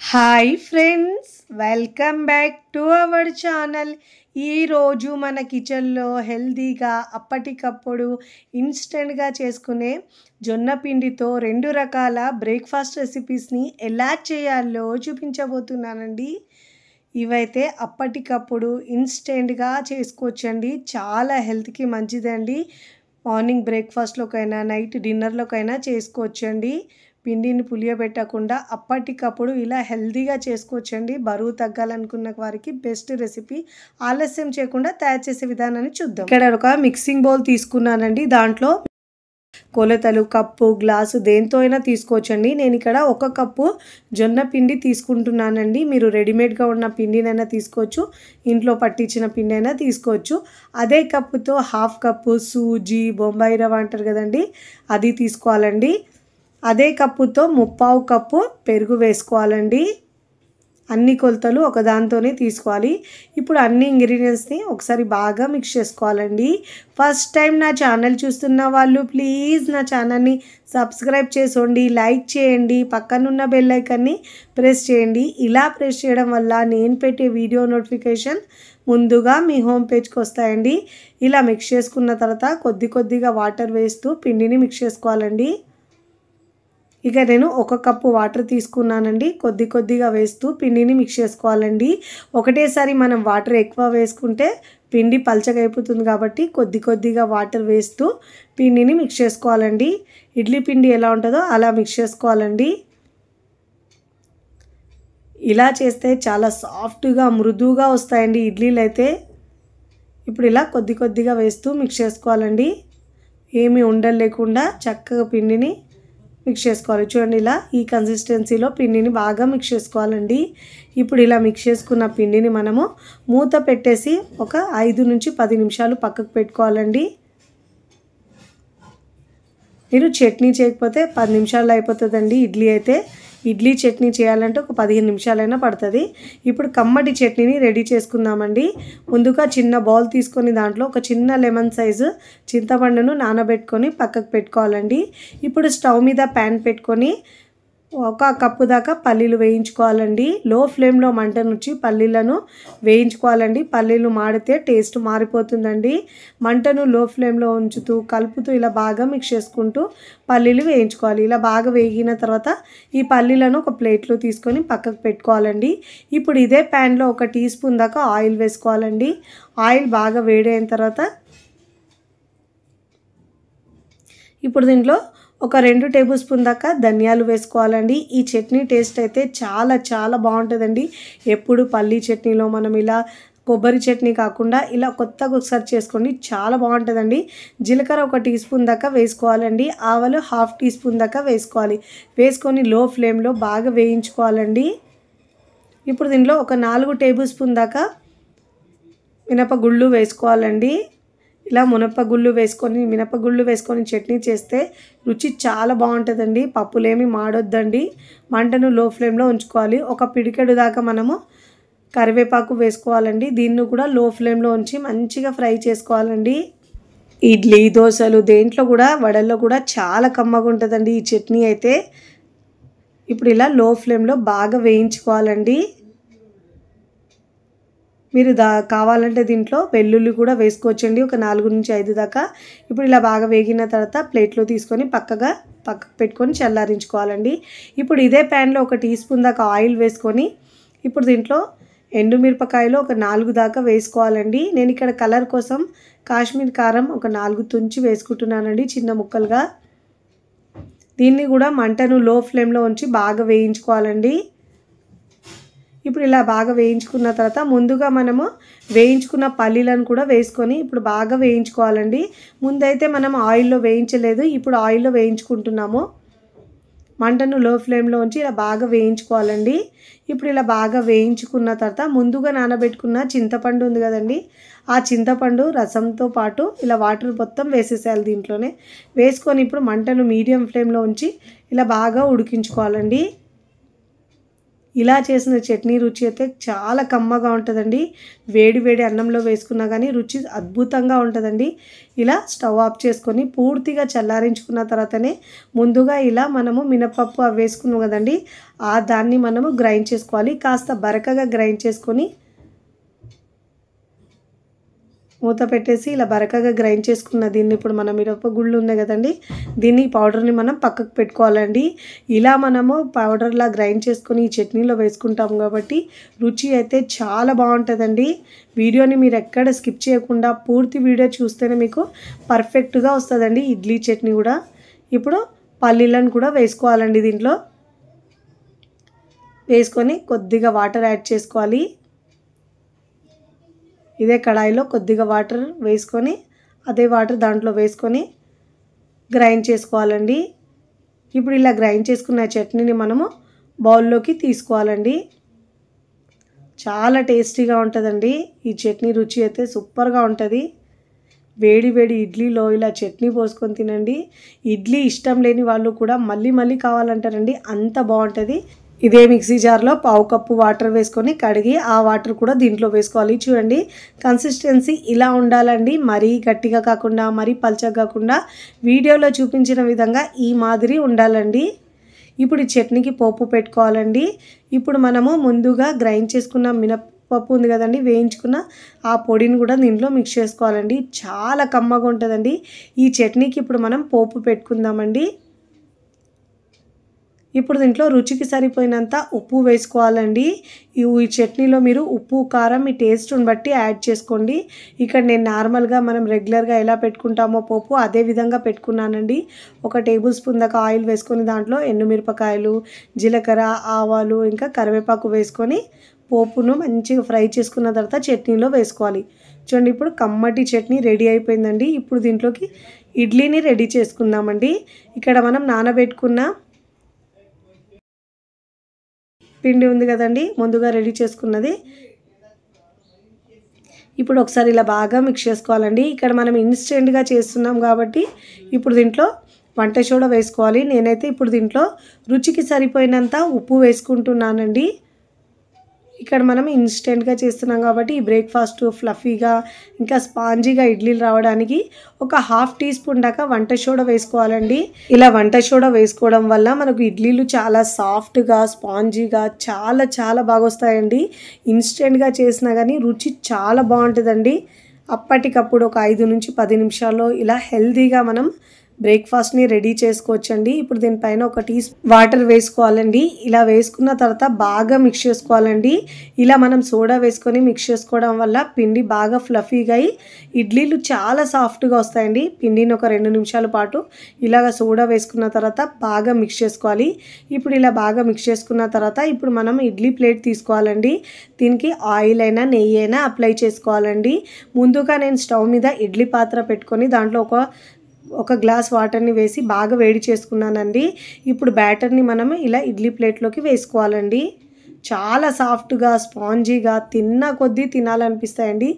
Hi friends, welcome back to our channel. ఈరోజు మన కిచెన్లో హెల్తీగా అప్పటికప్పుడు ఇన్స్టెంట్గా చేసుకునే జొన్న పిండితో 2 రకాల బ్రేక్ఫాస్ట్ రెసిపీస్ని ఎలా చేయాలో చూపించబోతున్నానండి. ఇవైతే అప్పటికప్పుడు ఇన్స్టెంట్గా చేసుకోవచ్చండి. చాలా హెల్త్కి మంచిదండి. మార్నింగ్ బ్రేక్ఫాస్ట్లోకైనా నైట్ డిన్నర్లోకైనా చేసుకోవచ్చండి. పిండిని పులియబెట్టకుండా అప్పటికప్పుడు ఇలా హెల్తీగా చేసుకోవచ్చండి. బరువు తగ్గాలనుకున్న వారికి బెస్ట్ రెసిపీ. ఆలస్యం చేయకుండా తయారు చేసే విధానాన్ని చూద్దాం. ఇక్కడ ఒక మిక్సింగ్ బౌల్ తీసుకున్నానండి. దాంట్లో కొలతలు కప్పు, గ్లాసు దేంతో అయినా తీసుకోవచ్చండి. నేను ఇక్కడ 1 కప్పు జొన్న పిండి తీసుకుంటున్నానండి. మీరు రెడీమేడ్గా ఉన్న పిండినైనా తీసుకోవచ్చు, ఇంట్లో పట్టించిన పిండి అయినా తీసుకోవచ్చు. అదే కప్పుతో 1/2 కప్పు సూజీ, బొంబాయి రవ్వ అంటారు కదండి, అది తీసుకోవాలండి. అదే కప్పుతో 3/4 కప్పు పెరుగు వేసుకోవాలండి. అన్ని కొలతలు ఒకదాంతోనే తీసుకోవాలి. ఇప్పుడు అన్ని ఇంగ్రీడియంట్స్ని ఒకసారి బాగా మిక్స్ చేసుకోవాలండి. ఫస్ట్ టైం నా ఛానల్ చూస్తున్న వాళ్ళు ప్లీజ్ నా ఛానల్ని సబ్స్క్రైబ్ చేసుకోండి, లైక్ చేయండి, పక్కనున్న బెల్ ఐకాన్ని ప్రెస్ చేయండి. ఇలా ప్రెస్ చేయడం వల్ల నేను పెట్టే వీడియో నోటిఫికేషన్ ముందుగా మీ హోమ్ పేజ్కి వస్తాయండి. ఇలా మిక్స్ చేసుకున్న తర్వాత కొద్దిగా వాటర్ వేస్తూ పిండిని మిక్స్ చేసుకోవాలండి. ఇక నేను 1 కప్పు వాటర్ తీసుకున్నానండి. కొద్దిగా వేస్తూ పిండిని మిక్స్ చేసుకోవాలండి. ఒకటేసారి మనం వాటర్ ఎక్కువ వేసుకుంటే పిండి పల్చగా అయిపోతుంది కాబట్టి కొద్దిగా వాటర్ వేస్తూ పిండిని మిక్స్ చేసుకోవాలండి. ఇడ్లీ పిండి ఎలా ఉంటుందో అలా మిక్స్ చేసుకోవాలండి. ఇలా చేస్తే చాలా సాఫ్ట్గా మృదువుగా వస్తాయండి ఇడ్లీలు అయితే. ఇప్పుడు ఇలా కొద్దిగా వేస్తూ మిక్స్ చేసుకోవాలండి. ఏమీ ఉండలు లేకుండా చక్కగా పిండిని మిక్స్ చేసుకోవాలి. చూడండి, ఇలా ఈ కన్సిస్టెన్సీలో పిండిని బాగా మిక్స్ చేసుకోవాలండి. ఇప్పుడు ఇలా మిక్స్ చేసుకున్న పిండిని మనము మూత పెట్టేసి ఒక 5 నుంచి 10 నిమిషాలు పక్కకు పెట్టుకోవాలండి. మీరు చట్నీ చేయకపోతే 10 నిమిషాల్లో అయిపోతుందండి ఇడ్లీ అయితే. ఇడ్లీ చట్నీ చేయాలంటే ఒక 15 నిమిషాలైనా పడుతుంది. ఇప్పుడు కమ్మటి చట్నీని రెడీ చేసుకుందామండి. ముందుగా చిన్న బౌల్ తీసుకొని దాంట్లో ఒక చిన్న లెమన్ సైజు చింతపండును నానబెట్టుకొని పక్కకు పెట్టుకోవాలండి. ఇప్పుడు స్టవ్ మీద ప్యాన్ పెట్టుకొని 1 కప్పు దాకా పల్లీలు వేయించుకోవాలండి. లో ఫ్లేమ్లో మంటనుంచి పల్లీలను వేయించుకోవాలండి. పల్లీలు మాడితే టేస్ట్ మారిపోతుందండి. మంటను లో ఫ్లేమ్లో ఉంచుతూ కలుపుతూ ఇలా బాగా మిక్స్ చేసుకుంటూ పల్లీలు వేయించుకోవాలి. ఇలా బాగా వేగిన తర్వాత ఈ పల్లీలను ఒక ప్లేట్లో తీసుకొని పక్కకు పెట్టుకోవాలండి. ఇప్పుడు ఇదే ప్యాన్లో 1 టీ స్పూన్ దాకా ఆయిల్ వేసుకోవాలండి. ఆయిల్ బాగా వేడైన తర్వాత ఇప్పుడు దీంట్లో ఒక 2 టేబుల్ స్పూన్ దాకా ధనియాలు వేసుకోవాలండి. ఈ చట్నీ టేస్ట్ అయితే చాలా బాగుంటుందండి. ఎప్పుడు పల్లీ చట్నీలో మనం ఇలా కొబ్బరి చట్నీ కాకుండా ఇలా కొత్తగా ఒకసారి చేసుకోండి, చాలా బాగుంటుందండి. జీలకర్ర 1 టీ స్పూన్ దాకా వేసుకోవాలండి. ఆవాలు 1/2 టీ స్పూన్ దాకా వేసుకోవాలి. వేసుకొని లో ఫ్లేమ్లో బాగా వేయించుకోవాలండి. ఇప్పుడు దీంట్లో ఒక 4 టేబుల్ స్పూన్ దాకా మినపగుళ్ళు వేసుకోవాలండి. ఇలా మినపగుళ్ళు వేసుకొని చట్నీ చేస్తే రుచి చాలా బాగుంటుందండి. పప్పులేమి మాడొద్దండి. మంటను లో ఫ్లేమ్లో ఉంచుకోవాలి. ఒక పిడికెడు దాకా మనము కరివేపాకు వేసుకోవాలండి. దీన్ని కూడా లో ఫ్లేమ్లో ఉంచి మంచిగా ఫ్రై చేసుకోవాలండి. ఇడ్లీ, దోశలు దేంట్లో కూడా వడల్లో కూడా చాలా కమ్మగా ఉంటుందండి ఈ చట్నీ అయితే. ఇప్పుడు ఇలా లో ఫ్లేమ్లో బాగా వేయించుకోవాలండి. మీరు కావాలంటే దీంట్లో వెల్లుల్లి కూడా వేసుకోవచ్చండి, ఒక 4 నుంచి 5 దాకా. ఇప్పుడు ఇలా బాగా వేగిన తర్వాత ప్లేట్లో తీసుకొని పక్కకు పెట్టుకొని చల్లారించుకోవాలండి. ఇప్పుడు ఇదే ప్యాన్లో 1 టీ స్పూన్ దాకా ఆయిల్ వేసుకొని ఇప్పుడు దీంట్లో ఎండుమిరపకాయలు ఒక 4 దాకా వేసుకోవాలండి. నేను ఇక్కడ కలర్ కోసం కాశ్మీర్ కారం ఒక 4 తుంచి వేసుకుంటున్నానండి చిన్న ముక్కలుగా. దీన్ని కూడా మంటను లో ఫ్లేమ్లో ఉంచి బాగా వేయించుకోవాలండి. ఇప్పుడు ఇలా బాగా వేయించుకున్న తర్వాత ముందుగా మనము వేయించుకున్న పల్లీలను కూడా వేసుకొని ఇప్పుడు బాగా వేయించుకోవాలండి. ముందైతే మనం ఆయిల్లో వేయించలేదు, ఇప్పుడు ఆయిల్లో వేయించుకుంటున్నాము. మంటను లో ఫ్లేమ్లో ఉంచి ఇలా బాగా వేయించుకోవాలండి. ఇప్పుడు ఇలా బాగా వేయించుకున్న తర్వాత ముందుగా నానబెట్టుకున్న చింతపండు ఉంది కదండి, ఆ చింతపండు రసంతో పాటు ఇలా వాటర్ మొత్తం వేసేసేయాలి దీంట్లోనే. వేసుకొని ఇప్పుడు మంటను మీడియం ఫ్లేమ్లో ఉంచి ఇలా బాగా ఉడికించుకోవాలండి. ఇలా చేసిన చట్నీ రుచి అయితే చాలా కమ్మగా ఉంటుందండి. వేడి వేడి అన్నంలో వేసుకున్నా కానీ రుచి అద్భుతంగా ఉంటుందండి. ఇలా స్టవ్ ఆఫ్ చేసుకొని పూర్తిగా చల్లారించుకున్న తర్వాతనే ముందుగా ఇలా మనము మినపప్పు అవి వేసుకున్నాం కదండి, దాన్ని మనము గ్రైండ్ చేసుకోవాలి. కాస్త బరకగా గ్రైండ్ చేసుకొని మూత పెట్టేసి ఇలా బరకగా గ్రైండ్ చేసుకున్న దీన్ని ఇప్పుడు మనం మిరపగుళ్ళు ఉన్నాయి కదండి, దీన్ని పౌడర్ని మనం పక్కకు పెట్టుకోవాలండి. ఇలా మనము పౌడర్లా గ్రైండ్ చేసుకొని ఈ చట్నీలో వేసుకుంటాం కాబట్టి రుచి అయితే చాలా బాగుంటుందండి. వీడియోని మీరు ఎక్కడ స్కిప్ చేయకుండా పూర్తి వీడియో చూస్తేనే మీకు పర్ఫెక్ట్గా వస్తుందండి ఇడ్లీ చట్నీ కూడా. ఇప్పుడు పల్లీలను కూడా వేసుకోవాలండి. దీంట్లో వేసుకొని కొద్దిగా వాటర్ యాడ్ చేసుకోవాలి. ఇదే కడాయిలో కొద్దిగా వాటర్ వేసుకొని అదే వాటర్ దాంట్లో వేసుకొని గ్రైండ్ చేసుకోవాలండి. ఇప్పుడు ఇలా గ్రైండ్ చేసుకున్న చట్నీని మనము బౌల్లోకి తీసుకోవాలండి. చాలా టేస్టీగా ఉంటుందండి ఈ చట్నీ. రుచి అయితే సూపర్గా ఉంటుంది. వేడి వేడి ఇడ్లీలో ఇలా చట్నీ పోసుకొని తినండి. ఇడ్లీ ఇష్టం లేని వాళ్ళు కూడా మళ్ళీ మళ్ళీ కావాలంటారండి, అంత బాగుంటుంది. ఇదే మిక్సీ జార్లో పావు కప్పు వాటర్ వేసుకొని కడిగి ఆ వాటర్ కూడా దీంట్లో వేసుకోవాలి. చూడండి కన్సిస్టెన్సీ ఇలా ఉండాలండి. మరీ గట్టిగా కాకుండా మరీ పల్చగా కాకుండా వీడియోలో చూపించిన విధంగా ఈ మాదిరి ఉండాలండి. ఇప్పుడు ఈ చట్నీకి పోపు పెట్టుకోవాలండి. ఇప్పుడు మనము ముందుగా గ్రైండ్ చేసుకున్న మినపప్పు ఉంది కదండి, వేయించుకున్న ఆ పొడిని కూడా దీంట్లో మిక్స్ చేసుకోవాలండి. చాలా కమ్మగా ఉంటుందండి ఈ చట్నీకి. ఇప్పుడు మనం పోపు పెట్టుకుందామండి. ఇప్పుడు దీంట్లో రుచికి సరిపోయినంత ఉప్పు వేసుకోవాలండి. ఈ చట్నీలో మీరు ఉప్పు కారం మీ టేస్ట్ని బట్టి యాడ్ చేసుకోండి. ఇక్కడ నేను నార్మల్గా మనం రెగ్యులర్గా ఎలా పెట్టుకుంటామో పోపు అదే విధంగా పెట్టుకున్నానండి. 1 టేబుల్ స్పూన్ దాకా ఆయిల్ వేసుకొని దాంట్లో ఎండుమిరపకాయలు, జీలకర్ర, ఆవాలు ఇంకా కరివేపాకు వేసుకొని పోపును మంచిగా ఫ్రై చేసుకున్న తర్వాత చట్నీలో వేసుకోవాలి. చూడండి ఇప్పుడు కమ్మటి చట్నీ రెడీ అయిపోయిందండి. ఇప్పుడు దీంట్లోకి ఇడ్లీని రెడీ చేసుకుందామండి. ఇక్కడ మనం నానబెట్టుకున్న పిండి ఉంది కదండి, ముందుగా రెడీ చేసుకున్నది. ఇప్పుడు ఒకసారి ఇలా బాగా మిక్స్ చేసుకోవాలండి. ఇక్కడ మనం ఇన్స్టెంట్గా చేస్తున్నాం కాబట్టి ఇప్పుడు దీంట్లో వంట సోడా వేసుకోవాలి. నేనైతే ఇప్పుడు దీంట్లో రుచికి సరిపోయినంత ఉప్పు వేసుకుంటున్నానండి. ఇక్కడ మనం ఇన్స్టెంట్గా చేస్తున్నాం కాబట్టి ఈ బ్రేక్ఫాస్ట్ ఫ్లఫీగా ఇంకా స్పాంజీగా ఇడ్లీలు రావడానికి ఒక 1/2 టీ స్పూన్ దాకా వంట సోడా వేసుకోవాలండి. ఇలా వంట సోడా వేసుకోవడం వల్ల మనకు ఇడ్లీలు చాలా సాఫ్ట్గా స్పాంజీగా చాలా చాలా బాగా వస్తాయండి. ఇన్స్టెంట్గా చేసినా కానీ రుచి చాలా బాగుంటుందండి. అప్పటికప్పుడు ఒక 5 నుంచి 10 నిమిషాల్లో ఇలా హెల్తీగా మనం బ్రేక్ఫాస్ట్ని రెడీ చేసుకోవచ్చండి. ఇప్పుడు దీనిపైన 1 టీ స్పూన్ వాటర్ వేసుకోవాలండి. ఇలా వేసుకున్న తర్వాత బాగా మిక్స్ చేసుకోవాలండి. ఇలా మనం సోడా వేసుకొని మిక్స్ చేసుకోవడం వల్ల పిండి బాగా ఫ్లఫీగా అయ్యి ఇడ్లీలు చాలా సాఫ్ట్గా వస్తాయండి. పిండిని ఒక 2 నిమిషాల పాటు ఇలాగ సోడా వేసుకున్న తర్వాత బాగా మిక్స్ చేసుకోవాలి. ఇప్పుడు ఇలా బాగా మిక్స్ చేసుకున్న తర్వాత ఇప్పుడు మనం ఇడ్లీ ప్లేట్ తీసుకోవాలండి. దీనికి ఆయిల్ అయినా నెయ్యి అయినా అప్లై చేసుకోవాలండి. ముందుగా నేను స్టవ్ మీద ఇడ్లీ పాత్ర పెట్టుకొని దాంట్లో ఒక గ్లాస్ వాటర్ని వేసి బాగా వేడి చేసుకున్నానండి. ఇప్పుడు బ్యాటర్ని మనం ఇలా ఇడ్లీ ప్లేట్లోకి వేసుకోవాలండి. చాలా సాఫ్ట్గా స్పాంజీగా తిన్న కొద్దీ తినాలనిపిస్తాయండి.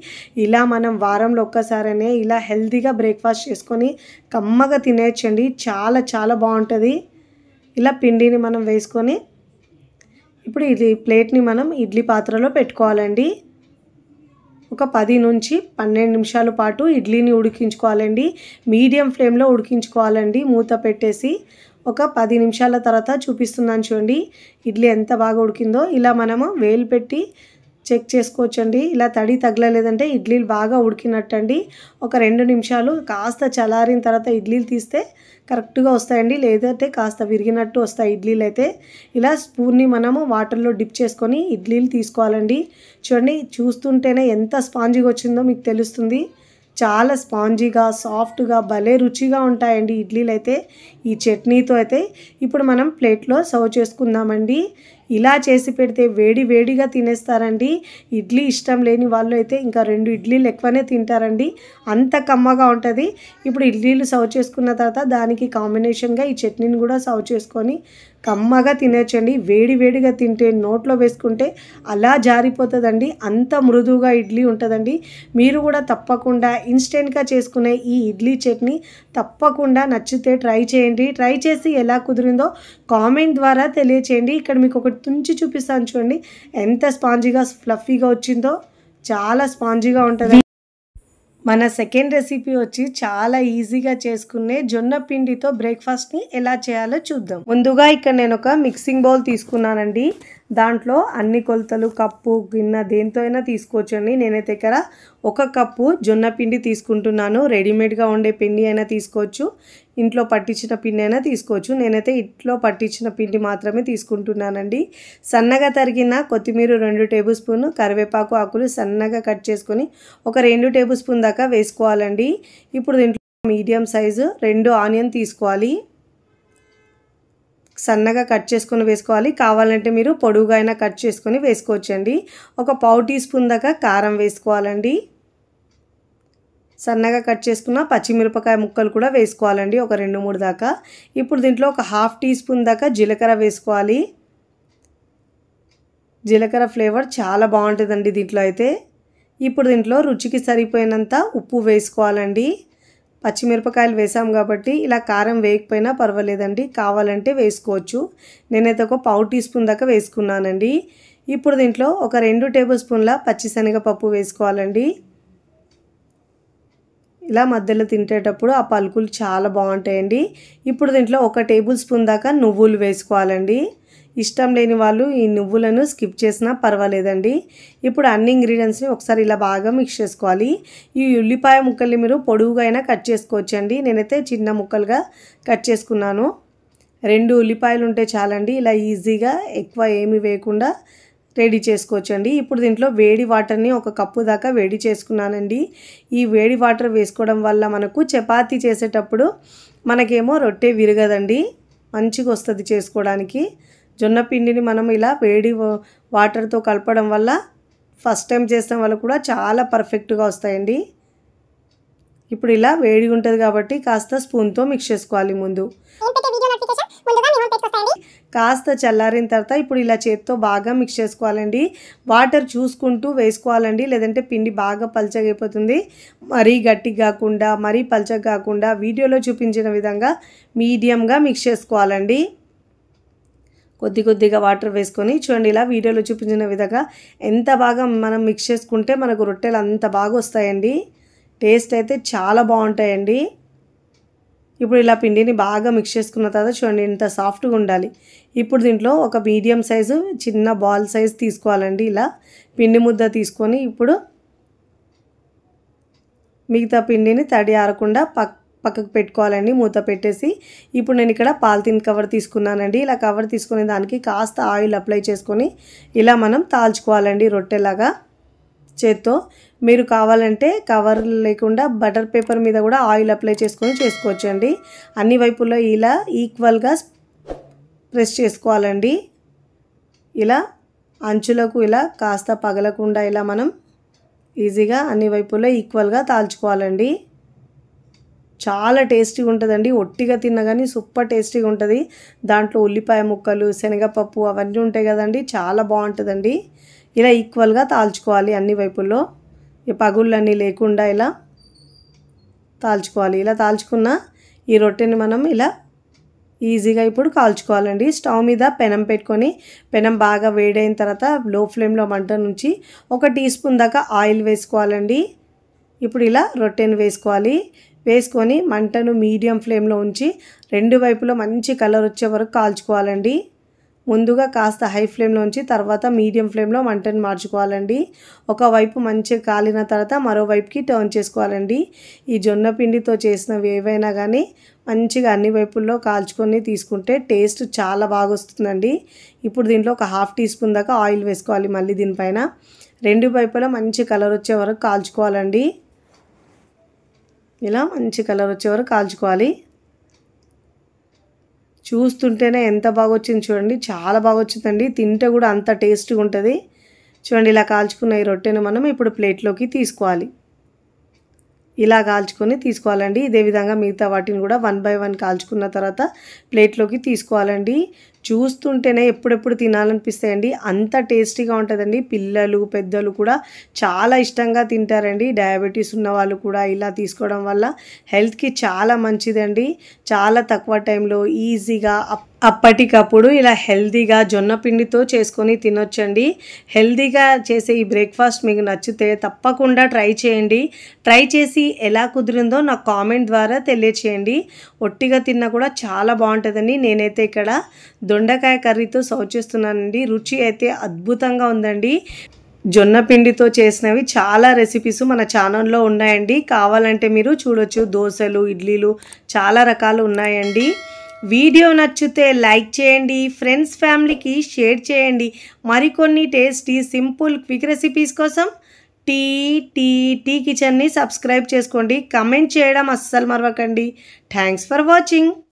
ఇలా మనం వారంలో ఒక్కసారనే ఇలా హెల్తీగా బ్రేక్ఫాస్ట్ చేసుకొని కమ్మగా తినేయచ్చండి. చాలా చాలా బాగుంటుంది. ఇలా పిండిని మనం వేసుకొని ఇప్పుడు ఇది ప్లేట్ని మనం ఇడ్లీ పాత్రలో పెట్టుకోవాలండి. ఒక 10 నుంచి 12 నిమిషాల పాటు ఇడ్లీని ఉడికించుకోవాలండి. మీడియం ఫ్లేమ్లో ఉడికించుకోవాలండి మూత పెట్టేసి. ఒక 10 నిమిషాల తర్వాత చూపిస్తున్నాను చూడండి ఇడ్లీ ఎంత బాగా ఉడికిందో. ఇలా మనము వేలు పెట్టి చెక్ చేసుకోవచ్చండి. ఇలా తడి తగలలేదంటే ఇడ్లీలు బాగా ఉడికినట్టండి. ఒక 2 నిమిషాలు కాస్త చల్లారిన తర్వాత ఇడ్లీలు తీస్తే కరెక్ట్గా వస్తాయండి. లేదంటే కాస్త విరిగినట్టు వస్తాయి ఇడ్లీలు అయితే. ఇలా స్పూన్ని మనము వాటర్లో డిప్ చేసుకొని ఇడ్లీలు తీసుకోవాలండి. చూడండి చూస్తుంటేనే ఎంత స్పాంజీగా వచ్చిందో మీకు తెలుస్తుంది. చాలా స్పాంజీగా సాఫ్ట్గా భలే రుచిగా ఉంటాయండి ఇడ్లీలు అయితే ఈ చట్నీతో అయితే. ఇప్పుడు మనం ప్లేట్లో సర్వ్ చేసుకుందామండి. ఇలా చేసి పెడితే వేడి వేడిగా తినేస్తారండి. ఇడ్లీ ఇష్టం లేని వాళ్ళు అయితే ఇంకా 2 ఇడ్లీలు ఎక్కువనే తింటారండి, అంత కమ్మగా ఉంటుంది. ఇప్పుడు ఇడ్లీలు సర్వ్ చేసుకున్న తర్వాత దానికి కాంబినేషన్గా ఈ చట్నీని కూడా సర్వ్ చేసుకొని కమ్మగా తినొచ్చండి. వేడి వేడిగా తింటే నోట్లో వేసుకుంటే అలా జారిపోతుందండి. అంత మృదువుగా ఇడ్లీ ఉంటుందండి. మీరు కూడా తప్పకుండా ఇన్స్టెంట్గా చేసుకునే ఈ ఇడ్లీ చట్నీ తప్పకుండా నచ్చితే ట్రై చేయండి. ట్రై చేసి ఎలా కుదిరిందో కామెంట్ ద్వారా తెలియచేయండి. ఇక్కడ మీకు ఒకటి తుంచి చూపిస్తాను చూడండి, ఎంత స్పాంజీగా ఫ్లఫీగా వచ్చిందో. చాలా స్పాంజీగా ఉంటుంది. మన సెకండ్ రెసిపీ వచ్చి చాలా ఈజీగా చేసుకునే జొన్న పిండితో బ్రేక్ఫాస్ట్ని ఎలా చేయాలో చూద్దాం. ముందుగా ఇక్కడ నేను ఒక మిక్సింగ్ బౌల్ తీసుకున్నానండి. దాంట్లో అన్ని కొలతలు కప్పు గిన్నె దేంతో అయినా తీసుకోవచ్చండి. నేనైతే ఇక్కడ 1 కప్పు జొన్న పిండి తీసుకుంటున్నాను. రెడీమేడ్గా ఉండే పిండి అయినా తీసుకోవచ్చు, ఇంట్లో పట్టించిన పిండి అయినా తీసుకోవచ్చు. నేనైతే ఇంట్లో పట్టించిన పిండి మాత్రమే తీసుకుంటున్నానండి. సన్నగా తరిగిన కొత్తిమీర 2 టేబుల్ స్పూన్, కరివేపాకు ఆకులు సన్నగా కట్ చేసుకొని ఒక 2 టేబుల్ స్పూన్ దాకా వేసుకోవాలండి. ఇప్పుడు దీంట్లో మీడియం సైజు 2 ఆనియన్ తీసుకోవాలి, సన్నగా కట్ చేసుకొని వేసుకోవాలి. కావాలంటే మీరు పొడువుగా అయినా కట్ చేసుకొని వేసుకోవచ్చండి. ఒక పావు టీ స్పూన్ దాకా కారం వేసుకోవాలండి. సన్నగా కట్ చేసుకున్న పచ్చిమిరపకాయ ముక్కలు కూడా వేసుకోవాలండి, ఒక 2-3 దాకా. ఇప్పుడు దీంట్లో ఒక హాఫ్ టీ స్పూన్ దాకా జీలకర్ర వేసుకోవాలి. జీలకర్ర ఫ్లేవర్ చాలా బాగుంటుందండి దీంట్లో అయితే. ఇప్పుడు దీంట్లో రుచికి సరిపోయినంత ఉప్పు వేసుకోవాలండి. పచ్చిమిరపకాయలు వేసాం కాబట్టి ఇలా కారం వేయకపోయినా పర్వాలేదండి, కావాలంటే వేసుకోవచ్చు. నేనైతే ఒక పావు టీ స్పూన్ దాకా వేసుకున్నానండి. ఇప్పుడు దీంట్లో ఒక 2 టేబుల్ స్పూన్ల పచ్చిశనగపప్పు వేసుకోవాలండి. ఇలా మధ్యలో తింటేటప్పుడు ఆ పలుకులు చాలా బాగుంటాయండి. ఇప్పుడు దీంట్లో 1 టేబుల్ స్పూన్ దాకా నువ్వులు వేసుకోవాలండి. ఇష్టం లేని వాళ్ళు ఈ నువ్వులను స్కిప్ చేసినా పర్వాలేదండి. ఇప్పుడు అన్ని ఇంగ్రీడియంట్స్ని ఒకసారి ఇలా బాగా మిక్స్ చేసుకోవాలి. ఈ ఉల్లిపాయ ముక్కల్ని మీరు పొడువుగా అయినా కట్ చేసుకోవచ్చండి. నేనైతే చిన్న ముక్కలుగా కట్ చేసుకున్నాను. 2 ఉల్లిపాయలు ఉంటే చాలండి. ఇలా ఈజీగా ఎక్కువ ఏమి వేయకుండా రెడీ చేసుకోవచ్చండి. ఇప్పుడు దీంట్లో వేడి వాటర్ని 1 కప్పు దాకా వేడి చేసుకున్నానండి. ఈ వేడి వాటర్ వేసుకోవడం వల్ల మనకు చపాతీ చేసేటప్పుడు మనకేమో రొట్టె విరగదండి, మంచిగా వస్తుంది చేసుకోవడానికి. జొన్న పిండిని మనం ఇలా వేడి వాటర్తో కలపడం వల్ల ఫస్ట్ టైం చేసిన వాళ్ళు కూడా చాలా పర్ఫెక్ట్గా వస్తాయండి. ఇప్పుడు ఇలా వేడిగా ఉంటుంది కాబట్టి కాస్త స్పూన్తో మిక్స్ చేసుకోవాలి. ముందు కాస్త చల్లారిన తర్వాత ఇప్పుడు ఇలా చేత్తో బాగా మిక్స్ చేసుకోవాలండి. వాటర్ చూసుకుంటూ వేసుకోవాలండి, లేదంటే పిండి బాగా పల్చగా అయిపోతుంది. మరీ గట్టిగా కాకుండా మరీ పల్చగా కాకుండా వీడియోలో చూపించిన విధంగా మీడియంగా మిక్స్ చేసుకోవాలండి. కొద్దిగా వాటర్ వేసుకొని చూడండి, ఇలా వీడియోలో చూపించిన విధంగా ఎంత బాగా మనం మిక్స్ చేసుకుంటే మనకు రొట్టెలు అంత బాగా వస్తాయండి. టేస్ట్ అయితే చాలా బాగుంటాయండి. ఇప్పుడు ఇలా పిండిని బాగా మిక్స్ చేసుకున్న తర్వాత చూడండి ఎంత సాఫ్ట్గా ఉండాలి. ఇప్పుడు దీంట్లో ఒక మీడియం సైజు చిన్న బాల్ సైజ్ తీసుకోవాలండి. ఇలా పిండి ముద్ద తీసుకొని ఇప్పుడు మిగతా పిండిని తడి ఆరకుండా పక్కకు పెట్టుకోవాలండి, మూత పెట్టేసి. ఇప్పుడు నేను ఇక్కడ పాలిథిన్ కవర్ తీసుకున్నానండి. ఇలా కవర్ తీసుకునే దానికి కాస్త ఆయిల్ అప్లై చేసుకొని ఇలా మనం తాల్చుకోవాలండి రొట్టెలాగా చేత్తో. మీరు కావాలంటే కవర్ లేకుండా బటర్ పేపర్ మీద కూడా ఆయిల్ అప్లై చేసుకొని చేసుకోవచ్చండి. అన్ని వైపుల్లో ఇలా ఈక్వల్గా ప్రెస్ చేసుకోవాలండి. ఇలా అంచులకు ఇలా కాస్త పగలకుండా ఇలా మనం ఈజీగా అన్ని వైపుల్లో ఈక్వల్గా తాల్చుకోవాలండి. చాలా టేస్టీగా ఉంటుందండి. ఒట్టిగా తిన్నా కానీ సూపర్ టేస్టీగా ఉంటుంది. దాంట్లో ఉల్లిపాయ ముక్కలు శనగపప్పు అవన్నీ ఉంటాయి కదండి, చాలా బాగుంటుందండి. ఇలా ఈక్వల్గా తాల్చుకోవాలి అన్ని వైపుల్లో, ఈ పగుళ్ళన్నీ లేకుండా ఇలా తాల్చుకోవాలి. ఇలా తాల్చుకున్న ఈ రొట్టెని మనం ఇలా ఈజీగా ఇప్పుడు కాల్చుకోవాలండి. స్టవ్ మీద పెనం పెట్టుకొని పెనం బాగా వేడైన తర్వాత లో ఫ్లేమ్లో మంట నుంచి 1 టీ స్పూన్ దాకా ఆయిల్ వేసుకోవాలండి. ఇప్పుడు ఇలా రొట్టెని వేసుకోవాలి. వేసుకొని మంటను మీడియం ఫ్లేమ్లో ఉంచి 2 వైపులో మంచి కలర్ వచ్చే వరకు కాల్చుకోవాలండి. ముందుగా కాస్త హై ఫ్లేమ్లో ఉంచి తర్వాత మీడియం ఫ్లేమ్లో మంటను మార్చుకోవాలండి. ఒకవైపు మంచిగా కాలిన తర్వాత మరోవైపుకి టర్న్ చేసుకోవాలండి. ఈ జొన్న పిండితో చేసినవి ఏవైనా కానీ మంచిగా అన్ని వైపుల్లో కాల్చుకొని తీసుకుంటే టేస్ట్ చాలా బాగా వస్తుందండి. ఇప్పుడు దీంట్లో ఒక హాఫ్ టీ స్పూన్ దాకా ఆయిల్ వేసుకోవాలి. మళ్ళీ దీనిపైన 2 వైపులా మంచి కలర్ వచ్చే వరకు కాల్చుకోవాలండి. ఇలా మంచి కలర్ వచ్చే వరకు కాల్చుకోవాలి. చూస్తుంటేనే ఎంత బాగా వచ్చింది చూడండి, చాలా బాగా వచ్చిందండి. తింటే కూడా అంత టేస్ట్గా ఉంటుంది. చూడండి ఇలా కాల్చుకున్న ఈ రొట్టెను మనం ఇప్పుడు ప్లేట్లోకి తీసుకోవాలి. ఇలా కాల్చుకొని తీసుకోవాలండి. ఇదే విధంగా మిగతా వాటిని కూడా 1 బై 1 కాల్చుకున్న తర్వాత ప్లేట్లోకి తీసుకోవాలండి. చూస్తుంటేనే ఎప్పుడెప్పుడు తినాలనిపిస్తాయండి. అంత టేస్టీగా ఉంటుందండి. పిల్లలు పెద్దలు కూడా చాలా ఇష్టంగా తింటారండి. డయాబెటీస్ ఉన్న వాళ్ళు కూడా ఇలా తీసుకోవడం వల్ల హెల్త్కి చాలా మంచిదండి. చాలా తక్కువ టైంలో ఈజీగా అప్పటికప్పుడు ఇలా హెల్తీగా జొన్న పిండితో చేసుకొని తినొచ్చండి. హెల్తీగా చేసే ఈ బ్రేక్ఫాస్ట్ మీకు నచ్చితే తప్పకుండా ట్రై చేయండి. ట్రై చేసి ఎలా కుదిరిందో నాకు కామెంట్ ద్వారా తెలియచేయండి. ఒట్టిగా తిన్నా కూడా చాలా బాగుంటుందండి. నేనైతే ఇక్కడ దొండకాయ కర్రీతో సర్వ్ చేస్తున్నానండి. రుచి అయితే అద్భుతంగా ఉందండి. జొన్న పిండితో చేసినవి చాలా రెసిపీస్ మన ఛానల్లో ఉన్నాయండి. కావాలంటే మీరు చూడొచ్చు. దోశలు, ఇడ్లీలు చాలా రకాలు ఉన్నాయండి. వీడియో నచ్చితే లైక్ చేయండి. ఫ్రెండ్స్ ఫ్యామిలీకి షేర్ చేయండి. మరికొన్ని టేస్టీ సింపుల్ క్విక్ రెసిపీస్ కోసం టీ కిచెన్ని సబ్స్క్రైబ్ చేసుకోండి. కమెంట్ చేయడం అస్సలు మరవకండి. Thanks for watching.